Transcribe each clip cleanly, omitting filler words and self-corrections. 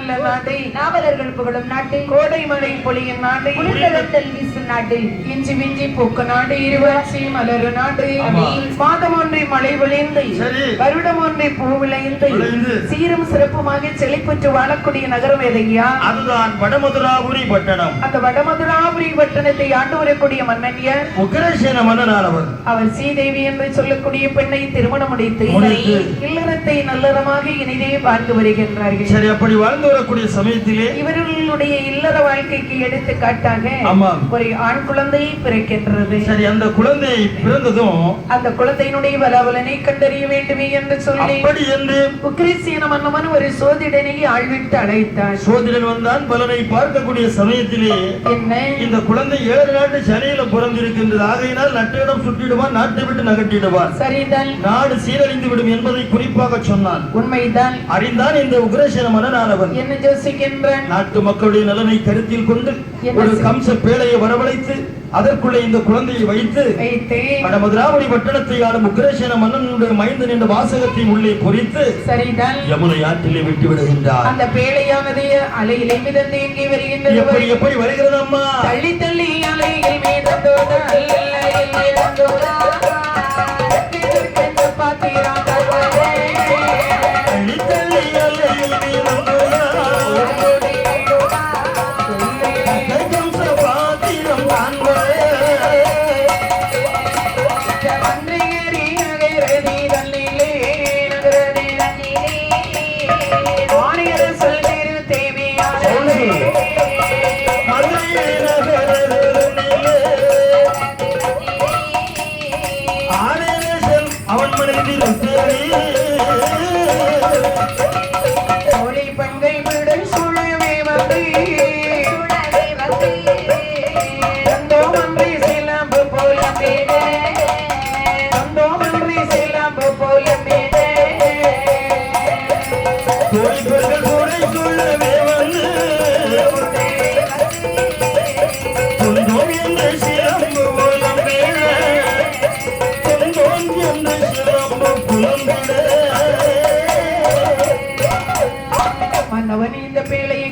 நல்ல நாடு, நாவலர்கள் புகழும் நாட்டு, கோடை மழை பொழியும் நாடு, குளிர்கடத்தல் வீசும் நாடு, இஞ்சி விஞ்சி பூக்க நாடு, இருவாச்சி மலரு நாடு, மாதம் ஒன்றை மழை விளைந்து வருடம் ஒன்றை பூ விளைந்து சீரும் சிறப்புமாக செழிப்புற்று வாழக்கூடிய நகரம் எதையா? அதுதான் வடமதுராபுரி பட்டணம். அந்த வடமதுராபுரி பட்டணத்தை ஆண்டு வரக்கூடிய மன்னன் யார்? உக்கிரசேன மன்னனானவர். அவர் ஸ்ரீதேவி என்று சொல்லக்கூடிய பெண்ணை திருமணம் முடித்து இல்லறத்தை நல்லறமாக இனிதே வாழ்ந்து வருகின்றார்கள். சரி, அப்படி வாழ்ந்து வரக்கூடிய சமயத்திலே இவர்களுடைய இல்லற வாழ்க்கைக்கு எடுத்துக்காட்டாக ஒரு ஆண் குழந்தை பிறக்கின்றது. சரி, அந்த குழந்தை பிறந்ததும் அந்த குழந்தையினுடைய பலபலனை கண்டறிய வேண்டுமே என்று சொல்லி அப்படி என்று உக்கிரசேன மன்னவன் ஒரு சோதிடனை ஆழ்விட்டு அழைத்தான். சோதிடன் வந்தான். பலனை பார்க்கக்கூடிய சமயத்திலே என்ன, இந்த குழந்தை 7 நாட்டு சனியில பிறந்திருக்கின்றது. ஆகையினால் நட்டிடம் சுட்டிடுவான், நாட்டை விட்டு நகட்டிடுவான், சரிதான், நாடு சீரழிந்து விடும் என்பதை குறிப்பாக சொன்னான். உண்மைதான். அறிந்தான் இந்த உக்கிரசேன மன்னனானவன் என்ன யோசிக்கின்றான்? நாட்டு மக்களுடைய நலனை கருத்தில் கொண்டு ஒரு கம்ச பேழையை வரவழைத்து அதற்குள்ளே இந்த குழந்தையை வைத்து வடமதுராபுரி பட்டணத்தை ஆளும் உக்கிரசேன மன்னனுடைய மைந்தன் என்ற வாசகத்தை உள்ளே பொறித்து சரிதான் யமுனை ஆற்றிலே விட்டு விடுகின்றார். அந்த பேழையானது அலையிலே மிதந்து எங்கே வருகின்றது? எப்படி வருகிறது அம்மா? தள்ளி தள்ளி அலையில் மிதந்தோட அலையில் மிதந்தோட பாத்தீரா தள்ளி தள்ளி அலையில் மிதந்தோட கம்ச பாத்திரம்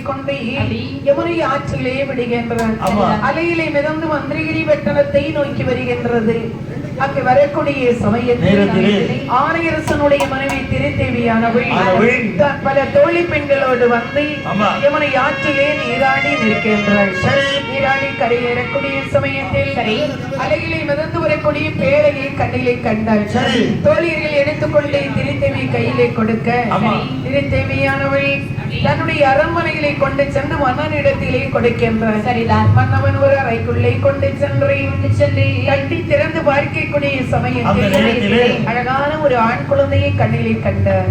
காண்பே யமுனை ஆற்றிலே விடுகின்றான். அலையிலே மிதந்து மந்திரகிரி பட்டணத்தை நோக்கி வருகின்றது. அங்கு வரக்கூடிய சமயத்தில் ஆணையரசனுடைய மனைவி திருத்தேவியானவள் பல தோழி பெண்களோடு வந்து யமுனை ஆற்றிலே நீராடி நிற்கின்றாள். நீராடி கரையேறக்கூடிய சமயத்தில் அலையிலே மிதந்து வரக்கூடிய பேழையை கண்ணிலே கண்டாள். தோழியர்கள் எடுத்துக்கொண்டு திருத்தேவி கையிலே கொடுக்க திருத்தேவியானவள் தன்னுடைய அரண்மனையிலே கொண்டு சென்று மன்னனிடத்திலே கொடுக்கின்றார். சரிதான். மன்னவன் ஒரு அறைக்குள்ளே கொண்டு சென்று கட்டி திறந்து பார்க்கக்கூடிய சமயத்தில் அழகான ஒரு ஆண் குழந்தையை கண்ணிலே கண்டார்.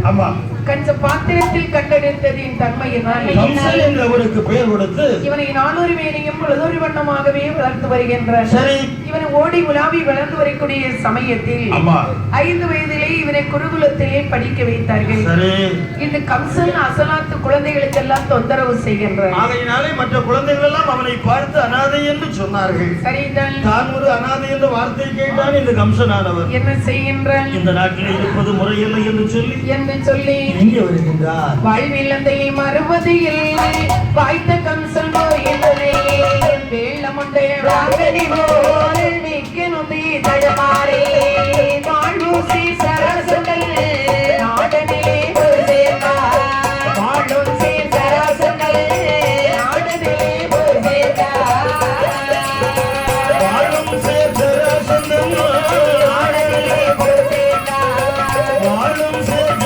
கஞ்ச பாத்திரத்தில் கண்டெடுத்ததின் தன்மையினால் அவருக்கு பெயர் கொடுத்து இவனை 400 மேனியும் பொழுதொரு வண்ணமாகவே வளர்த்து வருகின்றார். இவனை ஓடி உலாவி வளர்ந்து வரக்கூடிய சமயத்தில் 5 வயதிலே இவனை குருகுலத்திலே படிக்க வைத்தார்கள். இந்த கம்சன் அசலாத்து குழந்தைகளுக்கெல்லாம் தொந்தரவு செய்கின்றார். ஆகையினாலே மற்ற குழந்தைகள் எல்லாம் அவனை பார்த்து அனாதை என்று சொன்னார்கள். சரிதான். தான் ஒரு அனாதை என்ற வார்த்தை கேட்டான் இந்த கம்சனானவர். என்ன செய்கின்றான்? இந்த நாட்டில் இருப்பது முறையில்லை என்று சொல்லி இங்கே வருகின்றார். வாழ்வில் அந்த மறுபதி இல்லை வாய்த்த கம்சன் போயின்றதே வேளமுண்டே வாங்கனி போல் மிக்க நொந்தி தடமாறே வாழ்வூசி சரசங்கள் நாடனிலே ஒரு சேர்ந்தா வாழும் சீர் சரசங்கள் நாடனிலே ஒரு சேர்ந்தா வாழும் சேர் சரசங்கள் நாடனிலே ஒரு சேர்ந்தா வாழும் சேர்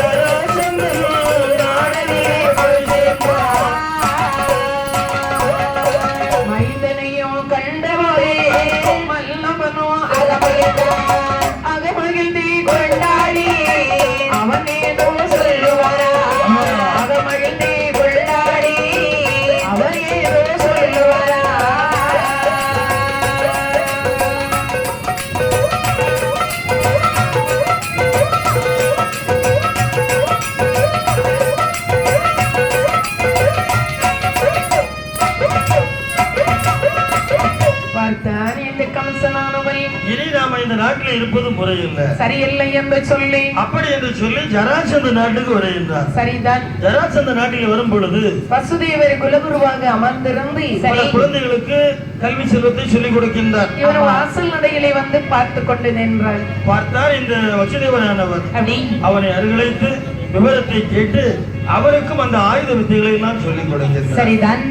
இனி நாம இந்த நாட்டில் இருப்பது முறையில்லை, சரியில்லை என்று சொல்லி அப்படி என்று சொல்லி ஜராசந்த நாட்டுக்கு வருகின்றார். சரிதான். ஜராசந்த நாட்டில் வரும் பொழுது வசுதேவர் குலகுருவாக அமர்ந்திருந்து பல குழந்தைகளுக்கு கல்வி செல்வத்தை சொல்லிக் கொடுக்கின்றார். இவர் வாசல் நடையிலே வந்து பார்த்து கொண்டு நின்றார். பார்த்தார் இந்த வசுதேவரானவர். அவனை அருகிழைத்து விவரத்தை கேட்டு அவருக்கும் அந்த ஆயுத வித்தைகளை எல்லாம் சொல்லிக் கொடுக்கின்றார். சரிதான்.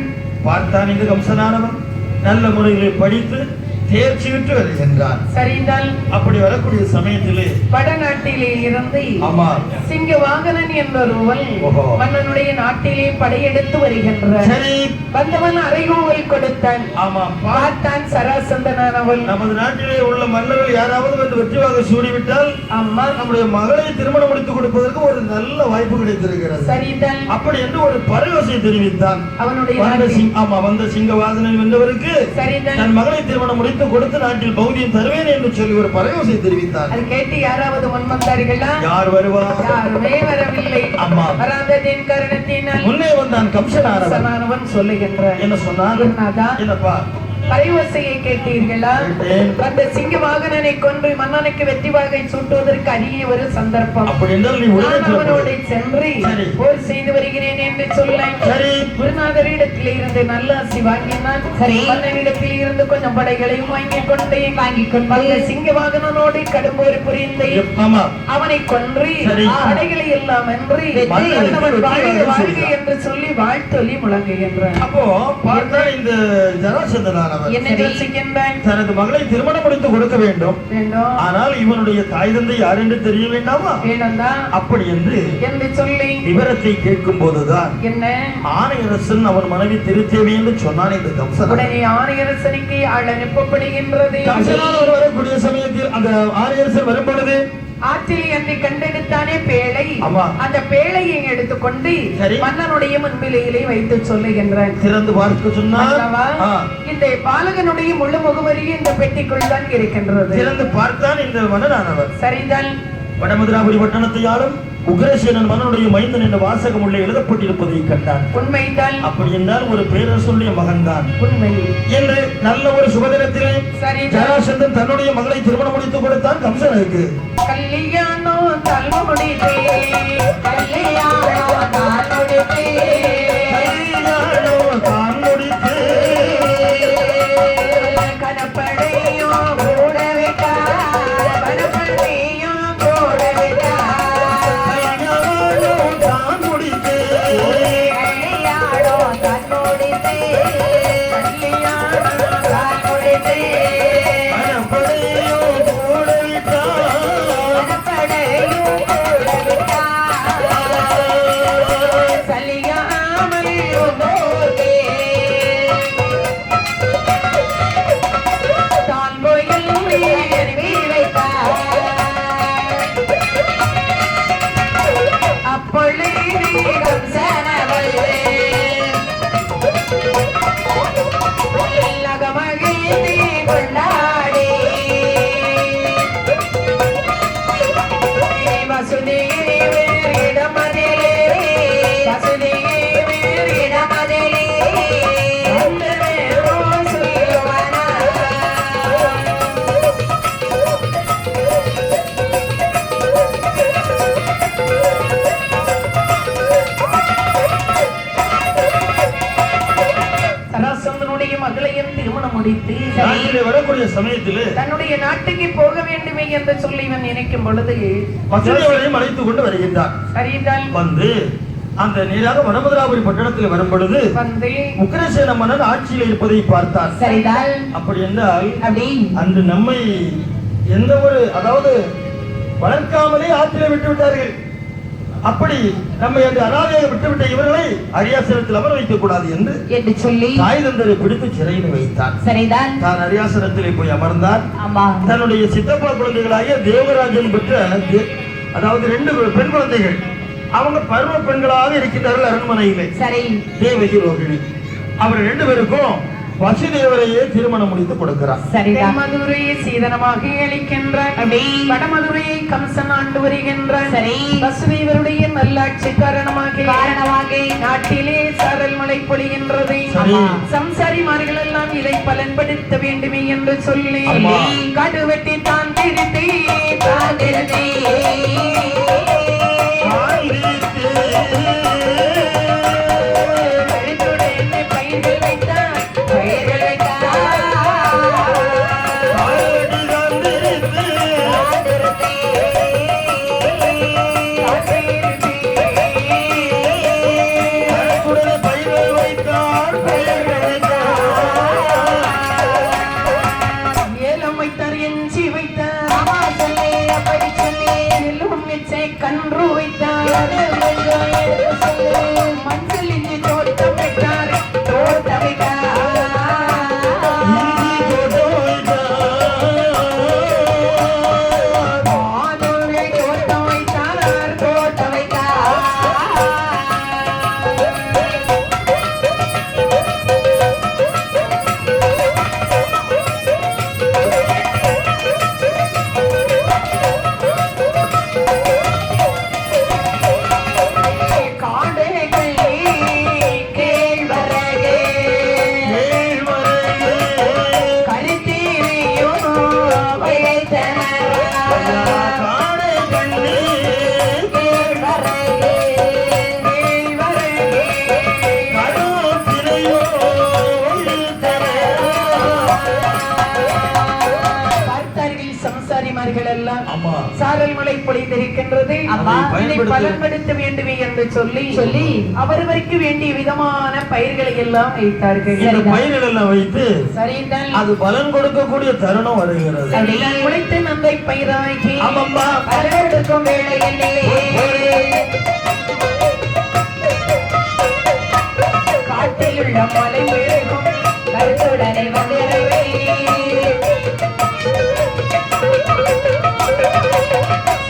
பார்த்தான் இந்த கம்சனானவன் நல்ல முறையில் படித்து தேர்ச்சி விட்டு வருகின்றான். சரிதான். அப்படி வரக்கூடிய சமயத்திலே வடநாட்டிலே இருந்து ஆமா சிங்க வாகனன் என்பொருவன் மன்னனுடைய நாட்டிலே படையெடுத்து வருகின்றார். சரி, வந்தவன் அறைகூவல் கொடுத்தான். ஆமா, பார்த்தான் சராசந்தனானவன். நமது நாட்டிலே உள்ள மன்னர்கள் யாராவது வந்து வெற்றிவாக சூடிவிட்டால் அம்மா நம்முடைய மகளை திருமணம் முடித்துக் கொடுப்பதற்கு ஒரு நல்ல வாய்ப்பு கிடைத்திருக்கிறது. சரிதான். அப்படி என்று ஒரு பரவசை தெரிவித்தான். அவனுடைய வந்த சிங்கவாசனன் வென்றவருக்கு தன் மகளை திருமணம் முடித்து கொடுத்து நாட்டில் பௌதியம் தருவேன் என்று சொல்லி ஒரு பரவசை தெரிவித்தார். அது கேட்டு யாராவது முன் வந்தார்களா? யார் வருவார்? யாருமே வரவில்லை. அம்மா வராததின் காரணத்தினால் முன்னே வந்தான் கம்சனானவன். சொல்லுகின்றான். என்ன சொன்னான்? என்னப்பா பரிவசையை கேட்டீர்களா? அந்த சிங்க வாகனனை கொன்று மன்னனுக்கு வெற்றி வாகை சூட்டுவதற்கு அரிய ஒரு சந்தர்ப்பம். அவனோடு சென்று போர் செய்து வருகிறேன் என்று சொல்ல குருநாதரிடத்தில் இருந்து நல்லாசி வாங்கினான். மன்னனிடத்தில் இருந்து கொஞ்சம் படைகளையும் வாங்கிக் கொண்டு சிங்க வாகனனோடு கடும் போர் புரிந்து அவனை கொன்று படைகளை எல்லாம் வென்று வாழ்க என்று சொல்லி வாழ்த்தொலி முழங்குகின்றான். அப்போ பார்த்தா இந்த ஜராசந்தனான தனது மகளை திருமணம் முடித்து கொடுக்க வேண்டும். ஆனால் இவனுடைய தாய் தந்தை யார் என்று தெரிய வேண்டாமா? அப்படி என்று சொல்லி விவரத்தை கேட்கும் போதுதான் என்ன ஆணையரசன் அவன் மனைவி திருத்தேவி என்று சொன்னான். இந்த கம்சன் உடனே ஆணையரசனுக்கு அழைக்கப்படுகின்றது. வரக்கூடிய சமயத்தில் அந்த ஆணையரசன் வரும் பொழுது ஆற்றிலே அன்றை கண்டெடுத்தானே பேழை, அந்த பேழையை எடுத்துக்கொண்டு மன்னனுடைய முன்பிலையிலே வைத்து சொல்லுகின்றான். திறந்து பார்க்க சொன்னார். இந்த பாலகனுடைய முழு முகவரியும் இந்த பெட்டிக்குள் தான் இருக்கின்றது. திறந்து பார்த்தான் இந்த மன்னனானவர். சரிதான். வடமதுராபுரி பட்டணத்தை ஆளும் உக்ரசேனன் மன்னனுடைய மைந்தன் என்ற வாசகம் உள்ளே எழுதப்பட்டிருப்பதை கண்டான். உண்மைதான். அப்படி என்றால் ஒரு பேரரசுடைய மகன் தான் உண்மை என்று நல்ல ஒரு சுபதினத்திலே ஜராசந்தன் தன்னுடைய மகளை திருமணம் முடித்துக் கொடுத்தான் கம்சனுக்கு. கல்யாணம் தல்முடித்தே கல்யாணம் தான்முடித்தே கல்யாணம் தான்முடித்தே கனப்படையோ கூட விட்டா கனப்படையோ கூட விட்டா கல்யாணம் தான்முடித்தே கல்யாணம் தான்முடித்தே கல்யாணம் தான்முடித்தே கனப்படையோ கூட விட்டா கனப்படையோ கூட விட்டா சலியாமல் உமோதே தாழ்வோயில் வீரைத்தா அப்பொழுது கம்சனவல்லே லகமகிழ்ந்து கொண்டாடி வசுதேவரிடமதிலே வசுதேவரிடமதிலே சொல்லுவானா சராசந்தனுடைய மகளையும் திருமணம் முடித்து வரக்கூடிய சமயத்தில் தன்னுடைய நாட்டுக்கு போக வேண்டுமே என்று சொல்லி இவன் நினைக்கும் பொழுது வசுதேவரையும் அழைத்துக் கொண்டு வருகின்றான். சரிதான். வந்து அந்த நேராக வடமதுராபுரி பட்டணத்தில் வரும் பொழுது வந்து உக்ரசேன மன்னன் ஆட்சியில் இருப்பதை பார்த்தான். சரிதான். அப்படி என்றால் அன்று நம்மை எந்த ஒரு அதாவது வளர்க்காமலே ஆற்றிலே விட்டு விட்டார்கள். அப்படி நம்மை அந்த அனாதையாக விட்டுவிட்ட இவர்களை அரியாசனத்தில் அமர வைக்கக் கூடாது என்று சொல்லி தாய் தந்தரை பிடித்து சிறையில் வைத்தான். சரிதான். தான் அரியாசனத்திலே போய் அமர்ந்தான். தன்னுடைய சித்தப்பா குழந்தைகளாகிய தேவராஜன் பெற்ற அதாவது 2 பெண் குழந்தைகள் அவங்க பருவ பெண்களாக இருக்கின்றார்கள் அரண்மனையிலே. சரி. தேவகி ரோகிணி அவர் 2 பேருக்கும் வசுதேவரையே திருமணம் முடித்து கொடுக்கிறார். சரிதான். மதுரையை சீதனமாக அளிக்கின்றார். வடமதுரையை கம்சன் ஆண்டு வருகின்றார். சரி. வசுதேவருடைய நல்லாட்சி காரணமாக நாட்டிலே சாரல் மழை பொழிகின்றது. சம்சாரிமார்கள் எல்லாம் இதை பலன்படுத்த வேண்டுமே என்று சொல்லி கடுவெட்டி தான் திருத்தி கன்று வைத்தார். மஞ்சள் இஞ்சி தோட்டம் வைத்தார். தோட்டம் வைத்தார். மாதுளை தோட்டம் வைத்தார். தோட்டம் வைத்தார். சாரல் மழை பொழிந்திருக்கின்றது. இதை பலன்படுத்த வேண்டுமே என்று சொல்லி அவரவருக்கு வேண்டிய விதமான பயிர்களை எல்லாம் வைத்தார்கள். பயிர்கள் எல்லாம் வைத்து அது பலன் கொடுக்கக்கூடிய தருணம் வருகிறது. உழைத்து நன்மை பயிராகி பலனெடுக்கும் வேளையிலே காட்டில் உள்ள மலை பெருகும் கருத்துடனே வந்திரவே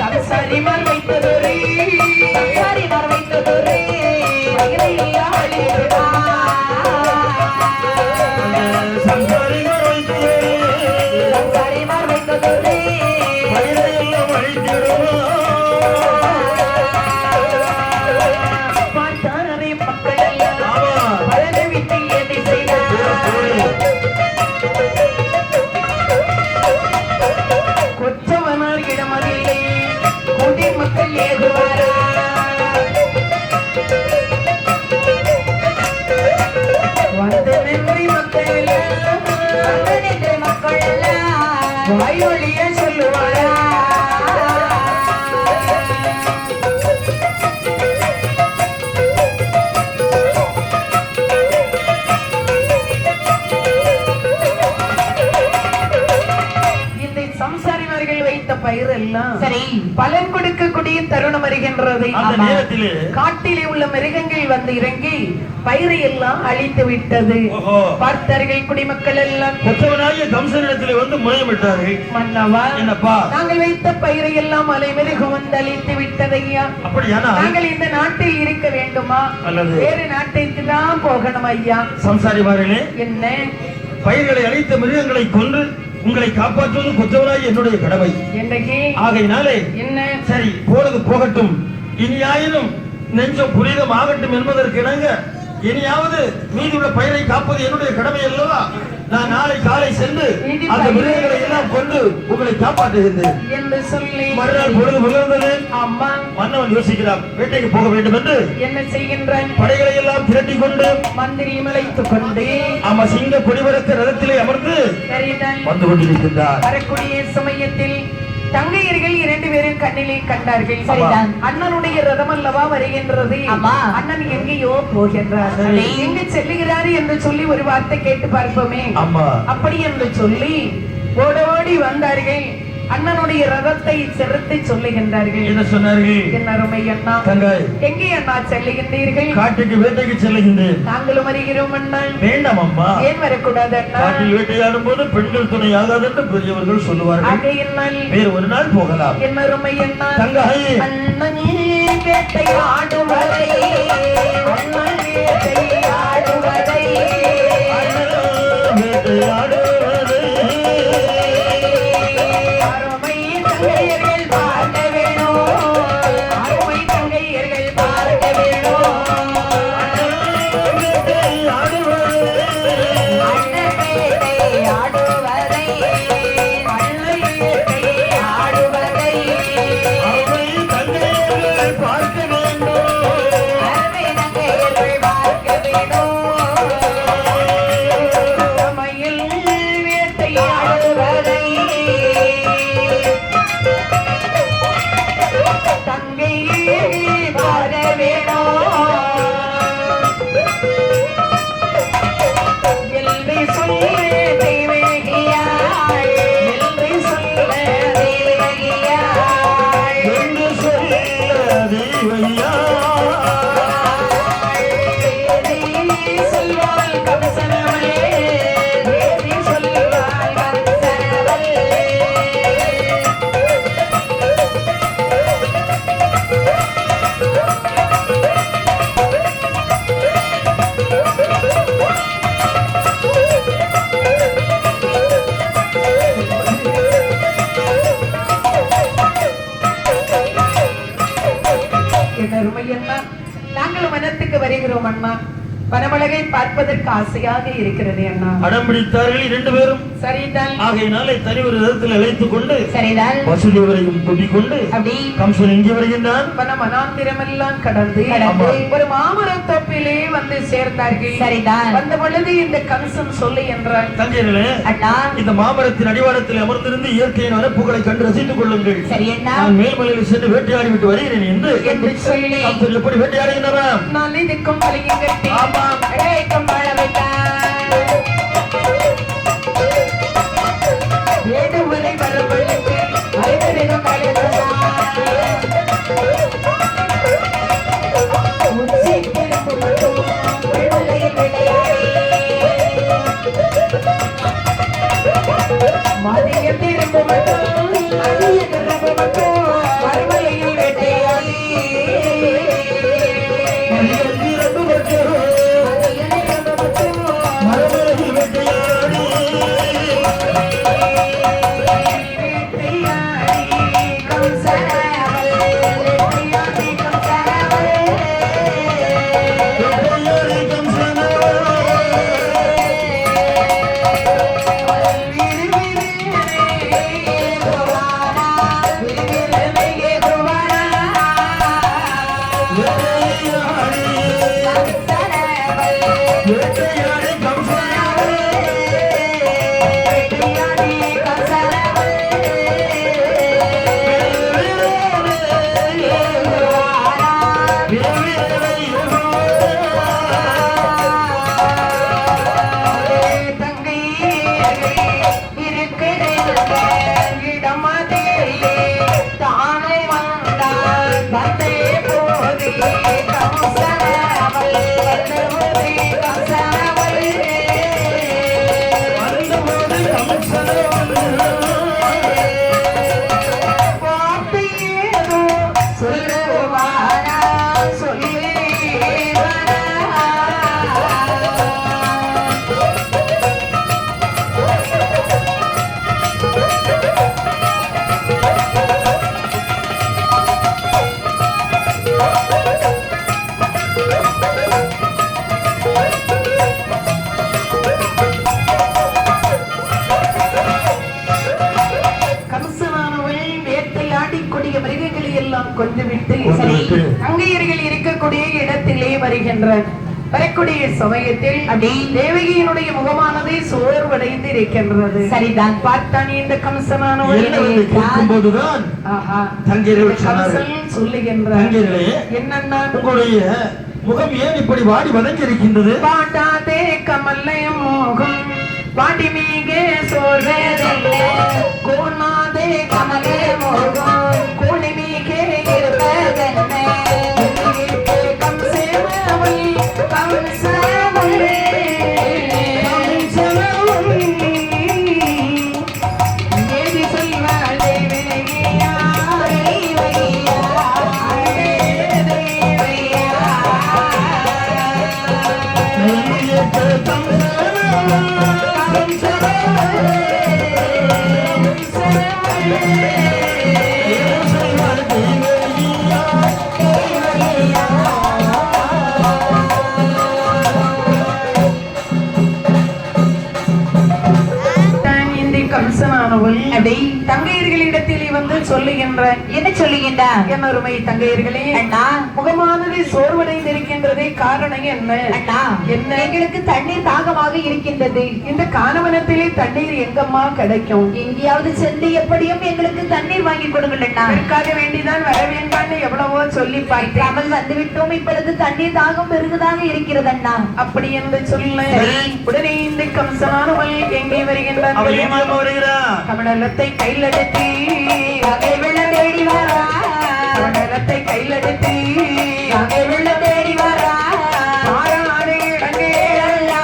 சம்சாரிமார் வைத்ததொரே சம்சாரிமார் வைத்ததொரே சம்சாரிமார் வைத்ததொரே பார்த்தாரே மக்கள் எல்லாம் பலனை விட்டு ஏதை செய்தார். கொச்சவனார் இடமதிலே குடி மக்கள் ஏகுவாரா. வந்து நின்று மக்கள் எல்லாம் வாயொழிய சொல்லுவாரா. பயிர் எல்லாம் சரி பலன் கொடுக்கக்கூடிய தருணம் வருகின்றது. அந்த நேரத்திலே காட்டிலே உள்ள மிருகங்கள் வந்து இறங்கி பயிரை எல்லாம் அழித்து விட்டது. பார்த்தார்கள் குடிமக்கள் எல்லாம். கொற்றவனாகிய கம்சனிடத்திலே வந்து முறையிட்டார்கள். மன்னவா, என்னப்பா, நாங்கள் வைத்த பயிரை எல்லாம் மலை மிருகம் வந்து அழித்து விட்டது ஐயா. அப்படியானா நாங்கள் இந்த நாட்டில் இருக்க வேண்டுமா அல்லது வேறு நாட்டிற்கு தான் போகணும் ஐயா? சம்சாரிமார்களே, என்ன பயிர்களை அழித்த மிருகங்களை கொன்று உங்களை காப்பாற்றுவது கொற்றவனாய் என்னுடைய கடமை. ஆகையினாலே என்ன சரி, போனது போகட்டும். இனியாயினும் நெஞ்சம் புரிதம் ஆகட்டும் என்பதற்கு இணங்க இனியாவது மீதியுள்ள பயிரை காப்பது என்னுடைய கடமை அல்லவா? நான் நாளை காலை சென்று அந்த மிருகங்களை எல்லாம் கொண்டு உங்களை காப்பாற்றுகின்றேன் என்று சொல்லி மறுநாள் பொழுது புலர்ந்தது. அம்மா, மன்னவன் யோசிக்கிறான், வேட்டைக்கு போக வேண்டும் என்று. என்ன செய்கின்றான்? படைகளை எல்லாம் திரட்டி கொண்டு மந்திரியும் அழைத்துக் கொண்டு ஆமா சிங்க கொடிவரக்க ரதத்திலே அமர்ந்து வந்து கொண்டிருக்கின்றார். வரக்கூடிய சமயத்தில் தங்கையர்கள் 2 பேரும் கண்ணிலே கண்டார்கள். அண்ணனுடைய ரதம் அல்லவா வருகின்றது. அண்ணன் எங்கேயோ போகின்றார், எங்கு செல்லுகிறார் என்று சொல்லி ஒரு வார்த்தை கேட்டு பார்ப்போமே. அப்படி என்று சொல்லி ஓடோடி வந்தார்கள். அண்ணனுடைய ரதத்தை செலுத்தி சொல்லுகின்றார்கள். என்ன சொன்னார்கள்? என் அருமை அண்ணா, எங்கே அண்ணா செல்லுகின்றீர்கள்? காட்டுக்கு வேட்டைக்கு செல்லுகின்றேன். நாங்களும் வருகிறோம் அண்ணா. வேண்டாம் அம்மா, ஏன் வரக்கூடாது அண்ணா? காட்டில் வேட்டையாடும் போது பெண்கள் துணை ஆகாது என்று பெரியவர்கள் சொல்லுவார்கள். வேறு ஒரு நாள் போகலாம். என் அருமை அண்ணா, தங்காய் அண்ணனே வேட்டையாடுவதை, அண்ணன் வேட்டையாடுவதை வருகிறோம் அண்ணா. பனமழகை பார்ப்பதற்கு ஆசையாக இருக்கிறது அண்ணா. அடம் பிடித்தார்கள் 2 பேரும். சரிதான். ஆகையினாலே தனி ஒரு இடத்தில் அழைத்துக் கொண்டு சரிதான். வசுதேவரையும் கூட்டிக் கொண்டு அப்படி கம்சன் எங்கே வருகின்றான்? வனமனாந்திரமெல்லாம் கடந்து ஒரு மாமரம் தோப்பிலே வந்து சேர்ந்தார்கள். சரிதான். வந்த பொழுது இந்த கம்சன் சொல்லு என்றார். தங்கையர்களே, அண்ணா இந்த மாமரத்தின் அடிவாரத்தில் அமர்ந்திருந்து இயற்கையின் வனப்புகளை கண்டு ரசித்துக் கொள்ளுங்கள். சரி அண்ணா. நான் மேல்மலையில் சென்று வேட்டையாடி விட்டு வருகிறேன் என்று சொல்லி கம்சன் எப்படி வேட்டையாடுகின்றனர்? நான் இதுக்கும் பலியும் கட்டி ஏக்கம் வாழ வைத்தான். வேடுவரை வரவழைத்து ஐவரிடம் அழைத்தான். உச்சிக்கில் புரட்டும் விடுதலையில் விளையாடி மதிய திரும்ப மட்டும் மதிய திரும்ப மட்டும் மறுமலையில் வேட்டையாடி மறுமலையில் வேட்டையாடி கொண்டு விட்டு அங்கேயர்கள் இருக்கக்கூடிய இடத்திலே வருகின்றார். வரக்கூடிய சமயத்தில் அப்படி தேவகியினுடைய முகமானது சோர்வடைந்து இருக்கின்றது. சரிதான். பார்த்தான் இந்த கம்சனானவன் கேட்கும்போதுதான் சொல்லுகின்றார், என்னன்னா உங்களுடைய முகம் ஏன் இப்படி வாடி வதங்கி இருக்கின்றது? பாட்டாதே கமல்லையும் மோகம் பாட்டி மீகே சோர்வேதல்ல கோணாதே கமலே மோகம் கோணி மீகே இருப்பதென்ன கம்சேவல் கம்சவல்லே கம்சவல் ஏதி சொல்வாளே வேகியா வேகியா தங்கையர்களிடத்தில் வந்து சொல்லுகின்ற என்ன சொல்லுகின்றார்? என் அருமை தங்கையர்களே, அண்ணா முகமானது சோர்வடைந்து இருக்கின்றதே காரணம் என்ன? அண்ணா என்ன? எங்களுக்கு தண்ணீர் தாகமாக இருக்கின்றது. இந்த கானவனத்திலே தண்ணீர் எங்கம்மா கிடைக்கும்? எங்கேயாவது சென்று எப்படியும் எங்களுக்கு தண்ணீர் வாங்கி கொடுங்கள் அண்ணா. அதற்காக வேண்டிதான் வர வேண்டாம்னு எவ்வளவோ சொல்லி பார்க்காமல் வந்து விட்டோம். இப்பொழுது தண்ணீர் தாகம் பெருகுதாக இருக்கிறது அண்ணா. அப்படி என்று சொல்ல உடனே இந்த கம்சனானவள் எங்கே வருகின்றான்? கமலத்தை கையில் எடுத்து வெள்ள தேடி வரா. கமலத்தை கையில் எடுத்து வெள்ள தேடி வரா. மாறாடு இடங்கேளா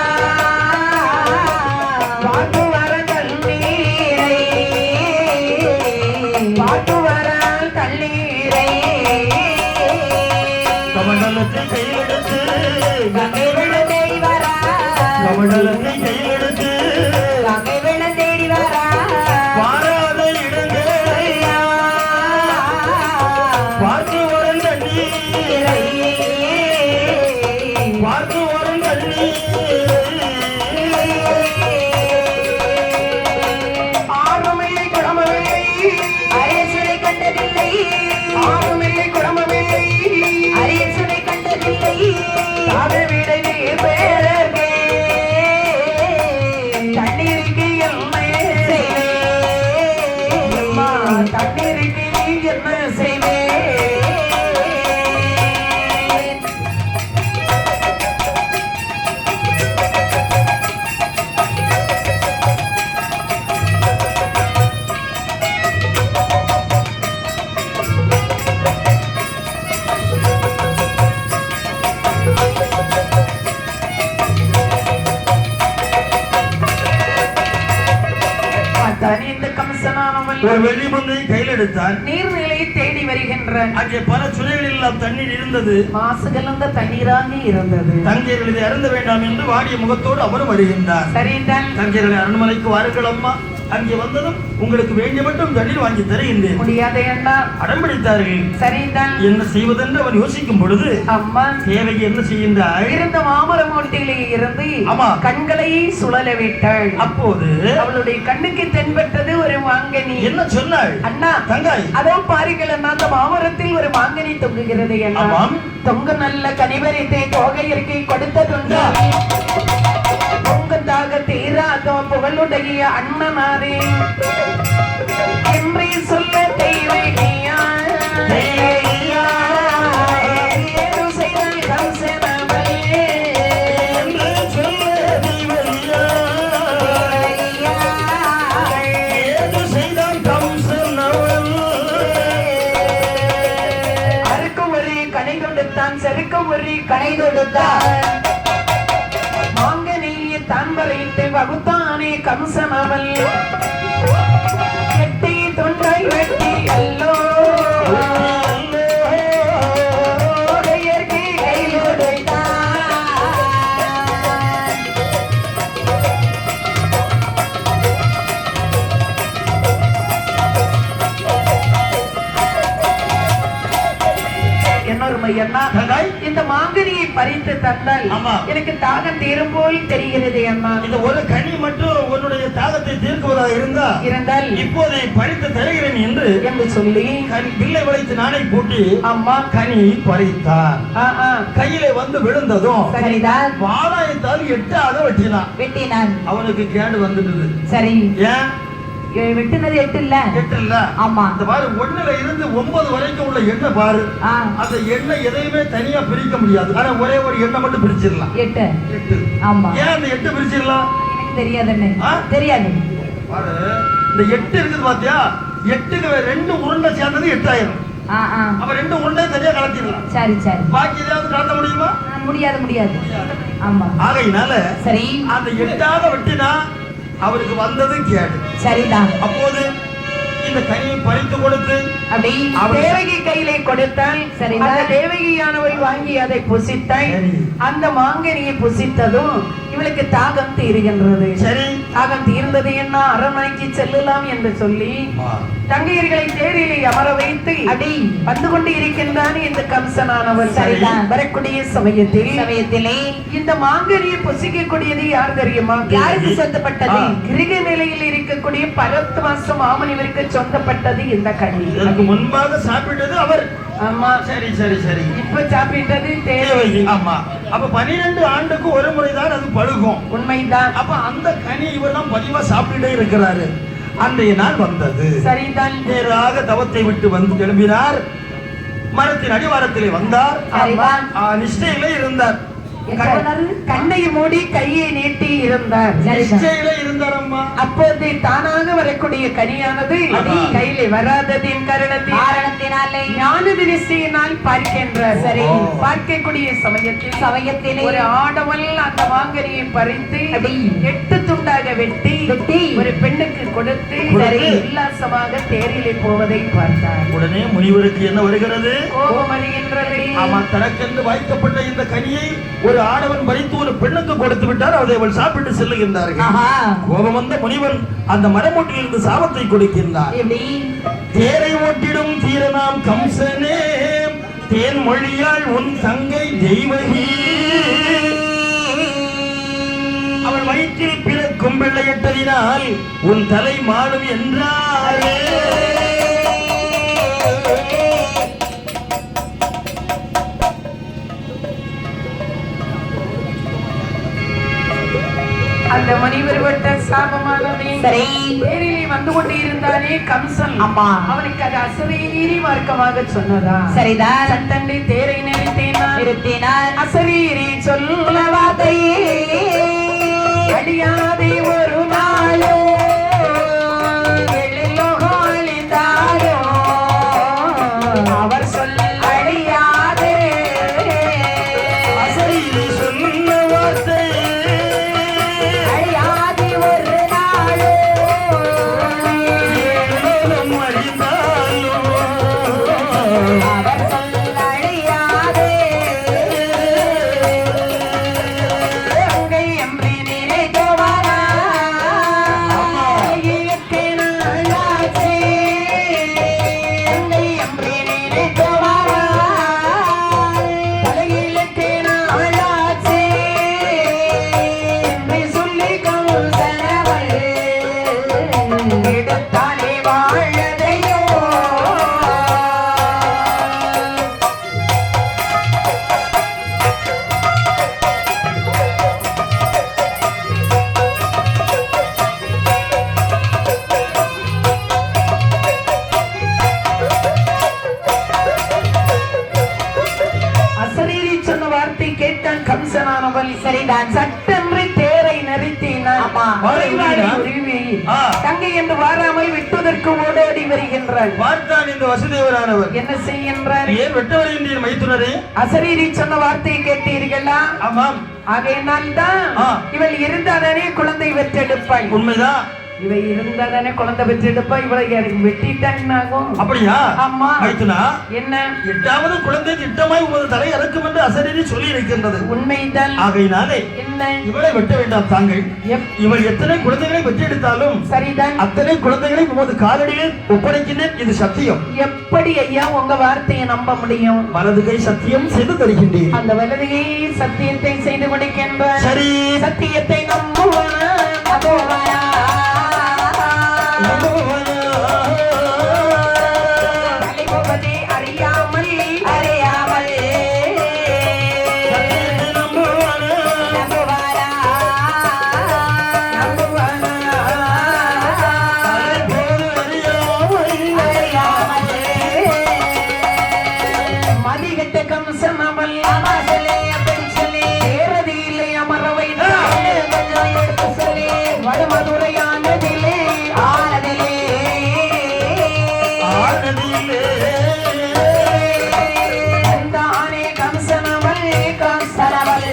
பாட்டு வர தண்ணீரை பாட்டு வர தண்ணீரை கமண்டலத்தை கையில் எடுத்து வெள்ள தேடி வரா. கமண்டலத்தை கையில் எடுத்து வெள்ள தேடி வரா. பாராத இடங்களையா இருக்கே என்ன செய்வேன். இந்த கம்சனானவன் ஒரு வெளிமந்தை கையில் எடுத்தான். நீர்நிலை தேடி வருகின்றான். அங்கே பல சுனைகளில் எல்லாம் தண்ணீர் இருந்தது. மாசு கலந்த தண்ணீராக இருந்தது. தங்கையர்கள் இதை அருந்த வேண்டாம் என்று வாடிய முகத்தோடு அவரும் வருகின்றார். சரிதான். தங்கையர்களை அரண்மனைக்கு வாருங்கள் அம்மா. அங்கே வந்ததும் உங்களுக்கு வேண்டிய மட்டும் தண்ணீர் வாங்கி தருகின்றேன். முடியாதே அண்ணா. அடம்பிடித்தார்கள். சரிதான். என்ன செய்வதென்று அவன் யோசிக்கும் பொழுது அம்மா தேவகி என்ன செய்கின்றாள்? இருந்த மாமரம் ஒன்றிலே இருந்து ஆமா கண்களை சுழல விட்டாள். அப்போது அவளுடைய கண்ணுக்கு தென்பட்டது ஒரு மாங்கனி. என்ன சொன்னாள்? அண்ணா தங்காய் அதோ பாருங்கள் அண்ணா, அந்த மாமரத்தில் ஒரு மாங்கனி தொங்குகிறது அண்ணா. தொங்கு நல்ல கனிவரித்தை தோகையிற்கை கொடுத்ததுண்டா? பொங்கதாக தீராதோ புகழுடைய அண்ணனாரே என்றே சொல்ல தெய்வகியா ஏதோ செய்தால் கம்சனவளே என்று சொல்ல தெய்வகியா ஏதோ செய்தால் கம்சனவள். அறுக்கும் ஒரு கனை தொடுத்தான், செருக்கும் ஒரு கனை தொடுத்தான். தான் வரைத்து வகுத்தானே கம்சனவள். எட்டி தொண்டை வெட்டி அல்லோ இந்த மாங்கனியை பறித்து தந்தால் எனக்கு தாகம் தீரும் போல் தெரிகிறது அண்ணா. இந்த ஒரு கனி மட்டும் உன்னுடைய தாகத்தை தீர்க்குவதாக இருந்தால் இப்போதை பறித்து தருகிறேன் என்று சொல்லி பிள்ளை வளைத்து நானை பூட்டி அம்மா கனி பறித்தான். கையிலே வந்து விழுந்ததும் வாழாயத்தால் 8 வெட்டினான். அவனுக்கு கேடு வந்துட்டது. சரி ஏன் வெட்டுனது 8 இல்ல? 8 இல்ல. ஆமா. இந்த பாரு 1ல இருந்து 9 வரைக்கும் உள்ள எண்ணெய் பாரு. அந்த எண்ணெய் எதையுமே தனியா பிரிக்க முடியாது. ஆனா ஒரே ஒரு எண்ணெய் மட்டும் பிரிச்சிடலாம். 8. ஆமா. ஏன் அந்த 8 பிரிச்சிடலாம்? எனக்கு தெரியாதுன்னு. தெரியாது. பாரு இந்த 8 இருக்குது பாத்தியா? 8க்கு 2 உருண்டை சேர்ந்தது 8 ஆயிரும். அப்ப 2 உருண்டை தனியா கலத்திடலாம். சரி சரி. பாக்கி ஏதாவது கலத்த முடியுமா? முடியாது. ஆமா. ஆகையினால சரி அந்த 8ஆக வெட்டினா அவருக்கு வந்தது கேடு. சரிதான். அப்போது இந்த கனியை பறித்து கொடுத்து அப்படி தேவகி கையிலே கொடுத்தால் சரி அந்த தேவகியானவள் வாங்கி அதை புசித்தாள். அந்த மாங்கனியை புசித்ததும் இவளுக்கு தாகம் தீருகின்றது. சரி தாகம் தீர்ந்தது என்ன அரண்மனைக்கு செல்லலாம் என்று சொல்லி தங்கையர்களை தேரிலே அமர வைத்து அடி வந்து கொண்டு இருக்கின்றான் இந்த கம்சனானவர். சரிதான். வரக்கூடிய சமயத்திலே இந்த மாங்கனியை புசிக்கக்கூடியது யார் தெரியுமா? யாருக்கு சொந்தப்பட்டது? கிரக நிலையில் இருக்கக்கூடிய பரத்வாச மாமனிவருக்கு சொந்தப்பட்டது இந்த கனி. இதற்கு முன்பாக சாப்பிட்டது அவர். ஆமா. சரி சரி சரி. இப்ப சாப்பிட்டது தேவகி. ஆமா. அப்ப 12 ஆண்டுக்கு ஒரு முறைதான் அது பழுகும். உண்மைதான். அப்ப அந்த கனி இவரெல்லாம் பதிவா சாப்பிட்டுட்டே இருக்கிறாரு. அன்றைய நாள் வந்தது. சரிதான். நேராக தவத்தை விட்டு வந்து எழும்பினார். மரத்தின் அடிவாரத்திலே வந்தார். நிஷ்டையிலே இருந்தார். கண்ணை மூடி கையை நீட்டி இருந்தார். அப்போது தானாக வரக்கூடிய கனியானது கையிலே வராததின் காரணத்தினாலே ஞான திருஷ்டியினால் பார்க்கின்றார். சரி பார்க்கக்கூடிய சமயத்திலே ஒரு ஆடவன் அந்த மாங்கனியை பறித்து 8 துண்டாக வெட்டி ஒரு பெண்ணுக்கு கொடுத்து உல்லாசமாக தேரிலே போவதை பார்த்தார். உடனே முனிவருக்கு என்ன வருகிறது? கோபம் வருகின்றது. ஆமா, தனக்கென்று வைக்கப்பட்ட இந்த கனியை ஒரு ஆடவன் பறித்து ஒரு பெண்ணுக்கு கொடுத்து விட்டார். அதை அவள் சாப்பிட்டு செல்லுகின்றார்கள். கோபம் வந்த முனிவன் அந்த மரமூட்டில் இருந்து சாபத்தை கொடுக்கின்றார். தேரை ஓட்டிடும் தீரனாம் கம்சனே, தேன் மொழியால் உன் தங்கை தெய்வகி, அவள் வயிற்றில் பிறக்கும் பிள்ளையிட்டதினால் உன் தலை மாடும் என்றாரே. அந்த முனிவர் விட்ட சாபமானது தேரிலே வந்து கொண்டு இருந்தானே கம்சன், ஆமா, அவனுக்கு அது அசரீரி மார்க்கமாக சொன்னதா? சரிதான். சட்டண்டி தேரை நிறுத்தினார். அசரீரி சொல்ல வார்த்தையே அடியாதே ஒரு நாளோ அவர் சொல்ல அழியாதே. அசரீரி சொல்ல வார்த்தை அழியாதே ஒரு நாளோ ஏழும் அறிந்தாலும் அவர் சொல்ல அழியாதே. அங்கை எம்பி நினைக்கவாரா இயற்கை நாளாச்சே. அங்கை எம்பி நினைக்கவாரா தலையிலக்கை நாளாச்சே என்று சொல்லி கௌசலவள் எடுத்தாலே வாழதையோ. அசரீரி சொன்ன வார்த்தை கேட்டான் கம்சனானவன். சரிதான். சட்டென்று தேரை நிறுத்தினான். ஆமா. மறைவாடி உருவி ஆ. தங்கை என்று வாராமல் விட்டுவதற்கு ஓடோடி வருகின்றான். பார்த்தான் இந்த வசுதேவரானவர். என்ன செய்கின்றார்? ஏன் வெட்ட வருகின்றீர் மைத்துனரே? அசரீரி சொன்ன வார்த்தையை கேட்டீர்களா? ஆமாம், ஆகையினால் தான் ஆ. இவள் இருந்தாதானே குழந்தை பெற்றெடுப்பாள். உண்மைதான். இவ இருந்தாதானே குழந்தை பெற்றெடுப்பா. இவளை வெட்டிட்டாங்க ஆகும். அப்படியா? ஆமா. மைத்துனா, என்ன? எட்டாவது குழந்தை திட்டமாய் உமது தலை இறக்கும் என்று அசரீரி சொல்லி இருக்கின்றது. உண்மைதான். ஆகையினாலே என்ன? இவளை வெட்ட வேண்டாம் தாங்கள். இவள் எத்தனை குழந்தைகளை பெற்றெடுத்தாலும் சரிதான். அத்தனை குழந்தைகளை உமது காலடியில் ஒப்படைக்கின்றேன். இது சத்தியம். எப்படி ஐயா உங்க வார்த்தையை நம்ப முடியும்? வலது கை சத்தியம் செய்து தருகின்றேன். அந்த வலதுகை சத்தியத்தை செய்து முடிக்கின்ற சரி. சத்தியத்தை நம்புவானா? நம்புவானா? தலைமுகத்தை அறியாமல் அறியாமல் நம்புவானா? நம்புவானா? மதிகட்ட கம்சன் அவள் சேரதி இல்லை அமரவை வடமதுரையானதிலே ஆனதிலே தானே கம்சனவள் கம்சனவள்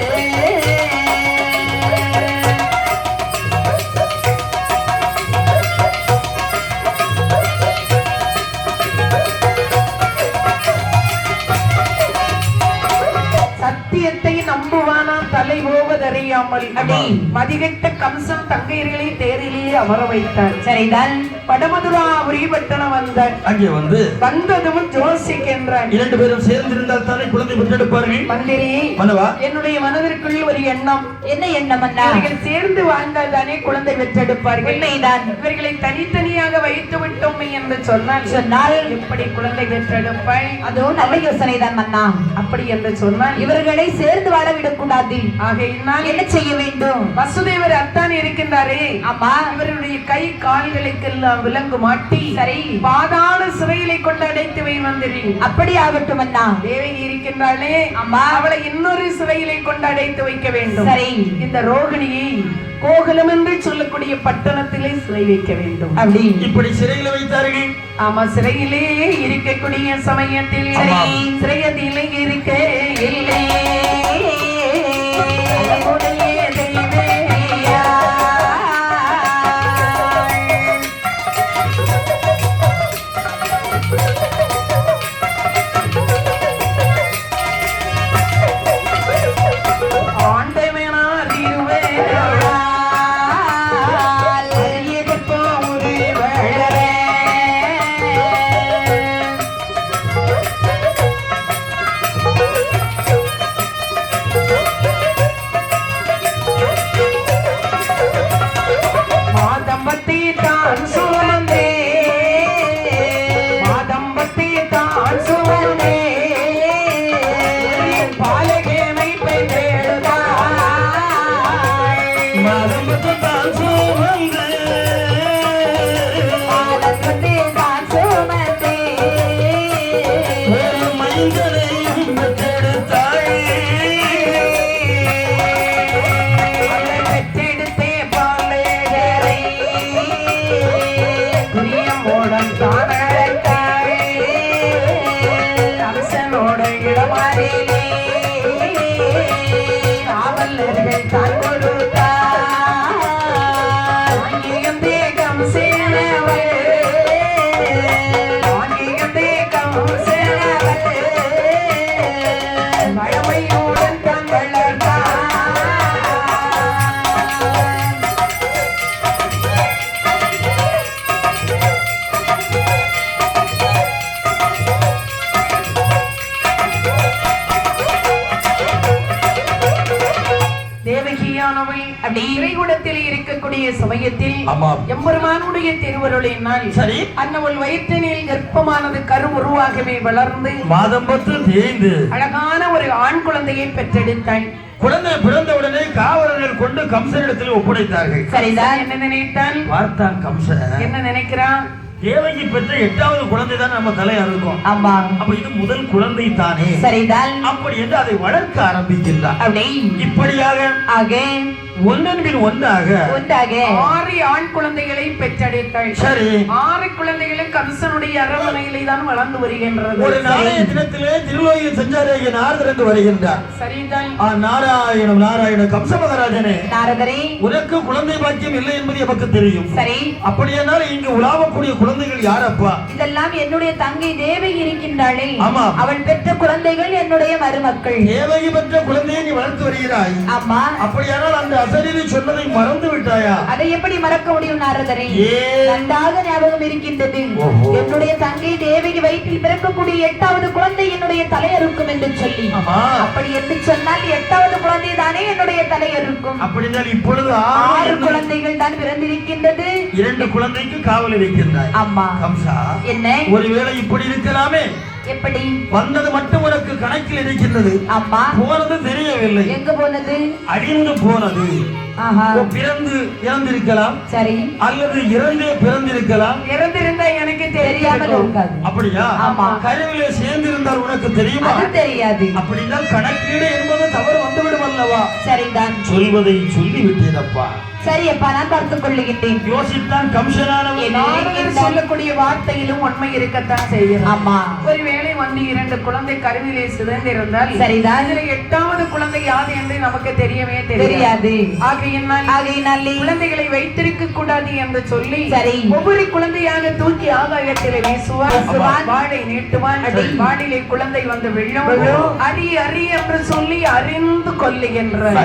சத்தியத்தை நம்புவானா தலை போவதறியாமல் ஆமா. மதிகட்ட கம்சன் தங்கையர்களை தேரிலேயே அமர வைத்தார். சரிதான். வடமதுராபுரி பட்டணம் வந்தார். அங்கே வந்து வந்ததும் ஜோசிக் என்றார். இரண்டு பேரும் சேர்ந்திருந்தால் தானே குழந்தை பெற்றெடுப்பார்கள். மந்திரி, மன்னவா, என்னுடைய மனதிற்குள் ஒரு எண்ணம். என்ன எண்ணம் அண்ணா? இவர்கள் சேர்ந்து வாழ்ந்தால் தானே குழந்தை பெற்றெடுப்பார்கள். உண்மைதான். இவர்களை தனித்தனியாக வைத்து விட்டோம் என்று சொன்னால் எப்படி குழந்தை பெற்றெடுப்பாள்? அதுவும் நல்ல யோசனை தான் அண்ணா. அப்படி என்று சொன்னால் இவர்களை சேர்ந்து வாழ விடக்கூடாது. ஆகையினால் என்ன செய்ய வேண்டும்? வசுதேவர் அத்தான் இருக்கின்றாரே, ஆமா, இவருடைய கை கால்களுக்கெல்லாம் விலங்கு மாட்டி சரி பாதாள சிறையிலை கொண்டு அடைத்து வை மந்திரி. அப்படி ஆகட்டும் அண்ணா. தேவகி இருக்கின்றாளே, ஆமா, அவளை இன்னொரு சிறையிலை கொண்டு அடைத்து வைக்க வேண்டும். சரி. இந்த ரோகிணியை கோகுலம் என்று சொல்லக்கூடிய பட்டணத்திலே சிறை வைக்க வேண்டும். அப்படி இப்படி சிறையில் வைத்தார்கள். ஆமா, சிறையிலே இருக்கக்கூடிய சமயத்தில் சிறையதிலே இருக்க இல்லை மைந்தனையும் பெற்றெடுத்தாய். பெற்றெடுத்தே பாலேகரை துரியமோடன் தானழைத்தாய். கம்சனோட இடமாறிலே காவலர்கள் தான் கொடுத்தார். வாங்கியந்தே கம்சேனவள் வாங்கியந்தே கம்சேனவள் மழமையுடன் தான் வளர்த்தார். தேவகியானவள் அப்படி இறைகுடத்தில் இருக்கக்கூடிய சமயத்தில் ஆமாம். எம்பெருமானுடைய திருவருளினால் சரி. அன்னவள் வயிற்றினில் கர்ப்பமானது கரு உருவாகவே வளர்ந்து மாதம் 10 தேய்ந்து அழகான ஒரு ஆண் குழந்தையை பெற்றெடுத்தாள். குழந்தை பிறந்தவுடனே காவலர்கள் கொண்டு கம்சனிடத்தில் ஒப்படைத்தார்கள். சரிதான். என்ன நினைத்தான்? பார்த்தான் கம்சன். என்ன நினைக்கிறான்? தேவகி பெற்ற 8வது குழந்தை தான் நம்ம தலையா இருக்கும். ஆமா. அப்ப இது முதல் குழந்தை தானே. சரிதான். அப்படி என்று அதை வளர்க்க ஆரம்பிக்கின்றார். அப்படி இப்படியாக ஆக ஒன்றன் பின் ஒன்றாக 6 ஆண் குழந்தைகளை பெற்றெடுத்தாள். சரி. 6 குழந்தைகளும் கம்சனுடைய அரண்மனையிலே தான் வளர்ந்து வருகின்றது. ஒரு நாளைய தினத்திலே திருலோகியில் சஞ்சாரியாகிய நாரதர் வருகின்றார். சரிதான். நாராயணம் நாராயண கம்ச மகாராஜனே, நாரதரே, உனக்கு குழந்தை பாக்கியம் இல்லை என்பது எனக்கு தெரியும். சரி. அப்படியானால் இங்கு உலாவக்கூடிய குழந்தைகள் யாரப்பா? இதெல்லாம் என்னுடைய தங்கை தேவகி இருக்கின்றாளே. ஆமா. அவள் பெற்ற குழந்தைகள் என்னுடைய மருமக்கள். தேவகி பெற்ற குழந்தையை நீ வளர்த்து வருகிறாய். ஆமா. அப்படியானால் அந்த அசரீரி சொன்னதை மறந்து விட்டாயா? அதை எப்படி மறக்க முடியும் நாரதரே? ஏன்? நன்றாக ஞாபகம் இருக்கின்றது. ஓஹோ. என்னுடைய தங்கை தேவகி வயிற்றில் பிறக்கக்கூடிய 8வது குழந்தை என்னுடைய தலையறுக்கும் என்று சொல்லி. ஆமா. அப்படி என்று சொன்னால் 8வது குழந்தை தானே என்னுடைய தலையறுக்கும். அப்படினால் இப்பொழுது 6 குழந்தைகள் தான் பிறந்திருக்கின்றது. 2 குழந்தைக்கு காவல் இருக்கின்றாய். ஆமா. கம்சா, என்ன? ஒருவேளை இப்படி இருக்கலாமே. எப்படி? வந்தது மட்டும் உனக்கு கணக்கில் இருக்கின்றது. அம்மா. போனது தெரியவில்லை. எங்க போனது? அழிந்து போனது. ஆஹா. பிறந்து இறந்திருக்கலாம். சரி. அல்லது இறந்தே பிறந்திருக்கலாம். இறந்திருந்தா எனக்கு தெரியாமல் இருக்காது. அப்படியா? ஆமா. கருவிலே சேர்ந்திருந்தால் உனக்கு தெரியுமா? அது தெரியாது. அப்படின்னா கணக்கீடு என்பது தவறு வந்துவிடும் அல்லவா? சரிதான். சொல்வதை சொல்லிவிட்டேனப்பா. சரி அப்பா, நான் பார்த்துக் கொள்ளுகின்றேன். யோசித்தான் கம்சனானவன். நாரதர் சொல்லக்கூடிய வார்த்தையிலும் உண்மை இருக்கத்தான் செய்யும். ஆமா. ஒருவேளை வந்து 2 குழந்தை கருவிலே சிதைந்திருந்தால் சரிதான். இதுல 8வது குழந்தை யாது என்று நமக்கு தெரியவே தெரியாது. ஆகையினால் குழந்தைகளை வைத்திருக்க கூடாது என்று சொல்லி சரி. ஒவ்வொரு குழந்தையாக தூக்கி ஆகாயத்திலே வீசுவான். வாளை நீட்டுவான். வாளிலே குழந்தை வந்து விழும். அரி அரி என்று சொல்லி அறிந்து கொல்லுகின்ற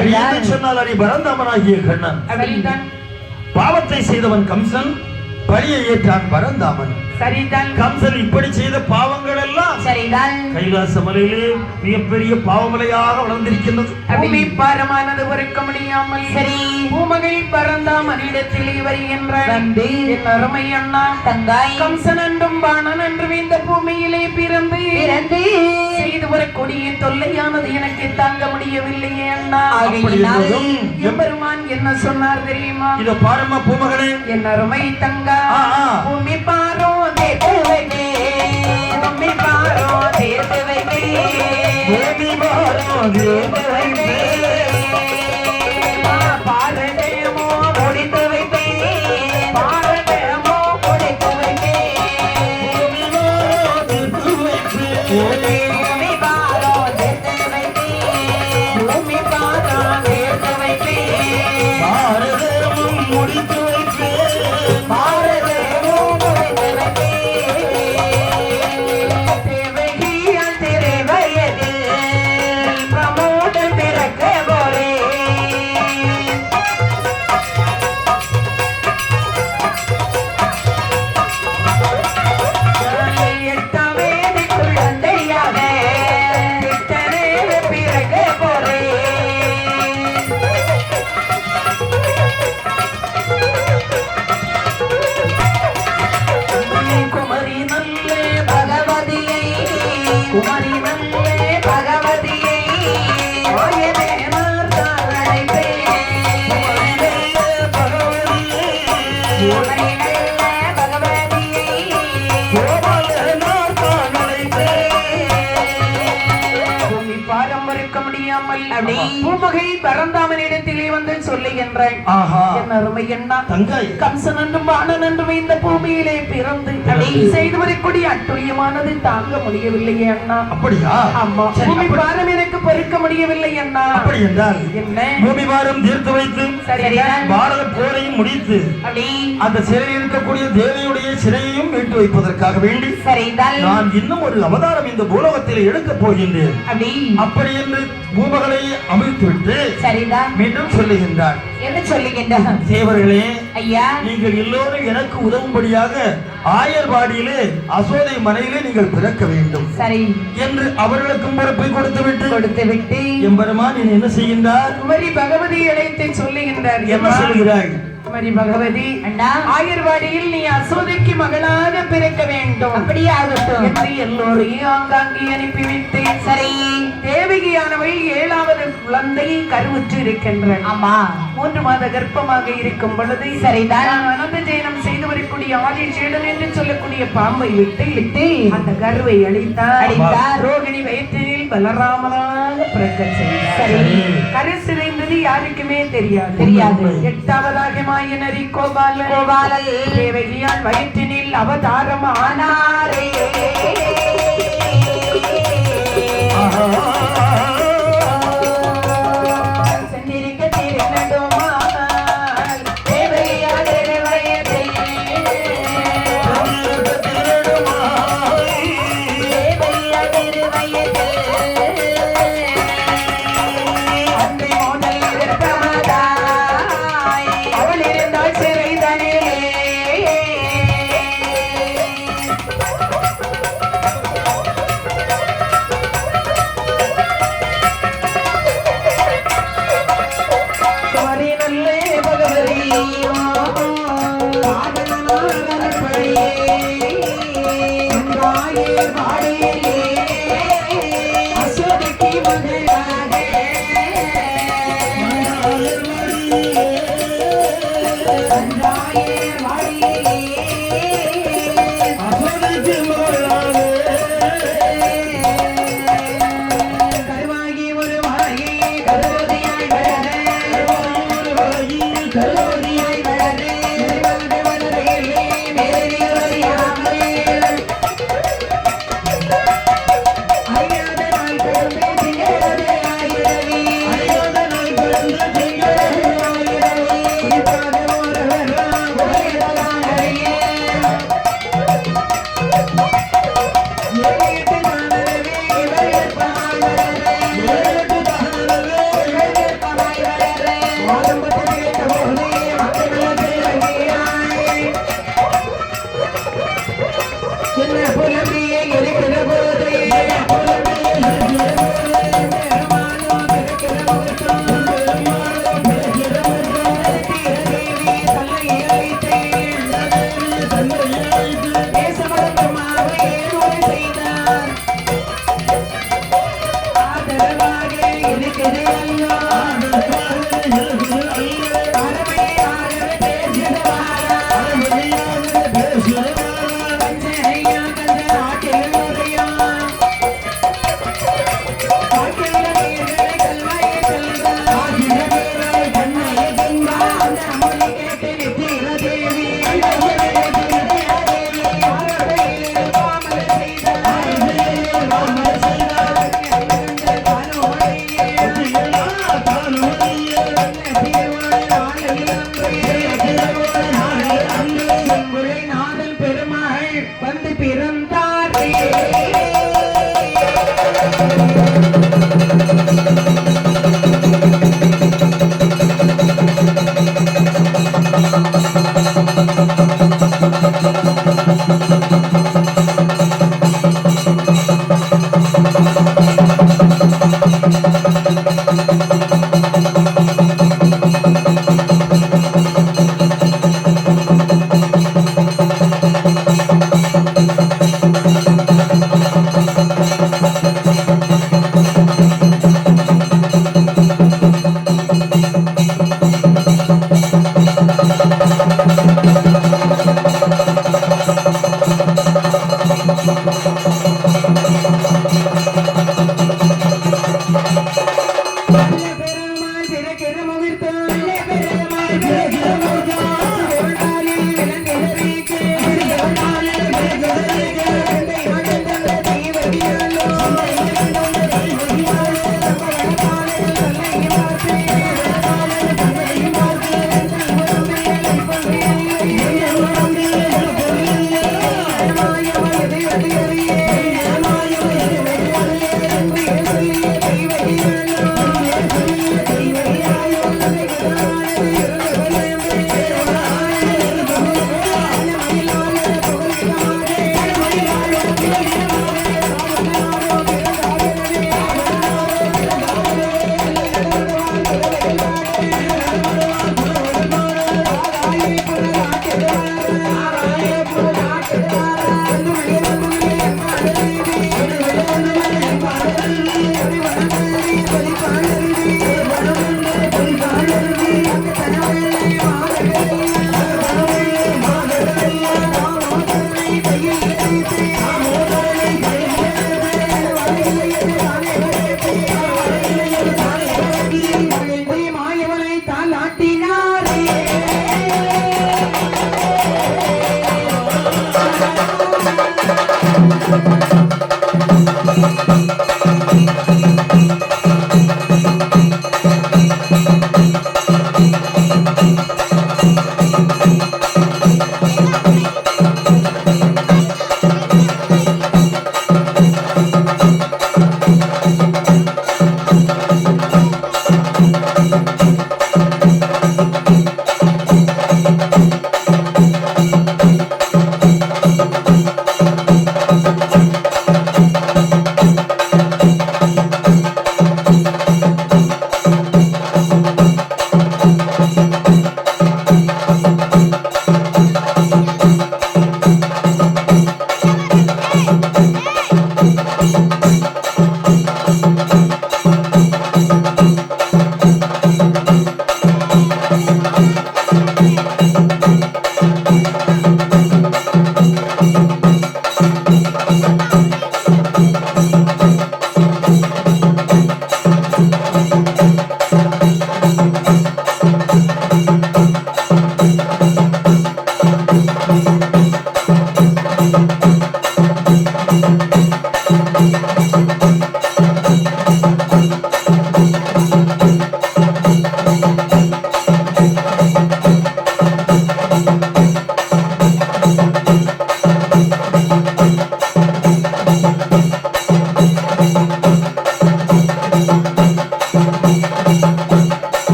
சொன்னால் அடி பரந்தாமனாகிய கண்ணன். சரிதான். பாவத்தை செய்தவன் கம்சன், பழியை ஏற்றான் பரந்தாமன். சரிதான். கம்சன் இப்படி செய்த பாவங்கள் எல்லாம் சரிதான். கைலாச மலையிலே மிகப்பெரிய பாவமலையாக வளர்ந்திருக்கின்றது. பூமி பாரமானது பொறுக்க முடியாமல் சரி. பூமகள் பரந்தாமனிடத்தில் வருகின்ற வந்து என் அருமை அண்ணா தங்காய் கம்சன் என்றும் பாணன் என்றும் இந்த பூமியிலே பிறந்து செய்து வரக்கூடிய தொல்லையானது எனக்கு தாங்க முடியவில்லையே அண்ணா. எம்பெருமான் என்ன சொன்னார் தெரியுமா? இதோ பாரம்மா பூமகளே, என் அருமை தங்கா, பூமி பாரோ தேர்த்து வைப்பே, பூமி பாரோ தேர்த்து வைப்பே, பூமி பாரோ தேர்த்து வைப்பே, பாரதேமோ முடித்து வைப்பே, பாரதேமோ முடித்து வைப்பே, பூமி பாரோ தேர்த்து வைப்பே, பூமி பாரோ தேர்த்து வைப்பே, பூமி பாரோ தேர்த்து வைப்பே, பாரதேமோ முடித்து வைப்பே, பாரதேமோ முடித்து வைப்பே. தேவகியால் திரைவயதில் பிரமோதன் பிறக்க போரே, எட்டாவது குழந்தையாக இத்தனை பிறக்க போரே. குமரி நல்ல பகவதியை, குமரி நல்ல பகவதியை ஓயனேனார் தான் அழைப்பேன். குமரி நல்ல பகவதியை ஓயனேனார் தான் அழைப்பேன். சொல்லாமல் பூமகை பரந்தாமனிடத்திலே வந்து சொல்லுகின்றாள். என் அருமை அண்ணா, கம்சன் என்றும் பாணன் என்றும் இந்த பூமியிலே பிறந்து செய்து வரக்கூடிய அட்டுழியமானது தாங்க முடியவில்லையே அண்ணா. அப்படியா? ஆமா, பூமி பாரம் எனக்கு பொறுக்க முடியவில்லை அண்ணா. அப்படி என்றால் என்ன? பூமி பாரம் தீர்த்து வைத்து பாரத போரையும் முடித்து அந்த சிறையில் இருக்கக்கூடிய தேவியுடைய சிறையையும் மீட்டு வைப்பதற்காக வேண்டி நான் இன்னும் ஒரு அவதாரம் இந்த பூலோகத்தில் எடுக்கப் போகின்றேன் அப்படி என்று பூமகளை அமைத்துவிட்டு மீண்டும் சொல்லுகின்றார். என்ன சொல்லுகின்றார்? தேவர்களே, ஐயா, நீங்கள் எல்லோரும் எனக்கு உதவும்படியாக ஆயர்வாடியிலே அசோதை மனையிலே நீங்கள் பிறக்க வேண்டும் சரி என்று அவர்களுக்கும் பொறுப்பை கொடுத்து விட்டு எம்பெருமான் என்ன செய்கின்றார்? குமரி பகவதி அழைத்து சொல்லுகின்றார். என்ன சொல்கிறாய்? குமரி பகவதி, அண்ணா, ஆயர்வாடியில் நீ அசோதைக்கு மகளாக பிறக்க வேண்டும். அப்படியே ஆகட்டும் என்று எல்லோரையும் ஆங்காங்கே அனுப்பிவிட்டு சரி தேவகியானவள் 7வது குழந்தையை கருவுற்று இருக்கின்றாள். ஆமா, 3 மாத கர்ப்பமாக இருக்கும் பொழுது சரிதான் அனந்த ஜெயனம் செய்து வரக்கூடிய ஆதிசேடன் என்று சொல்லக்கூடிய பாம்பை விட்டு அந்த கருவை அழித்தார். ரோகிணி வயிற்றில் பலராமனாக பிறக்க செய்தார். கரு சிதைந்தது யாருக்குமே தெரியாது. 8வதாக மாயனரி கோபாலன் தேவகியால் வயிற்றினில் அவதாரம் ஆனாரே. சென்றிருக்க திருநடுமா தேவகியால் வயதில் அன்னை மோதல் எதிர்த்தமதாய் அவள் இருந்தால் சிறைதனே.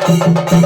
Thank you.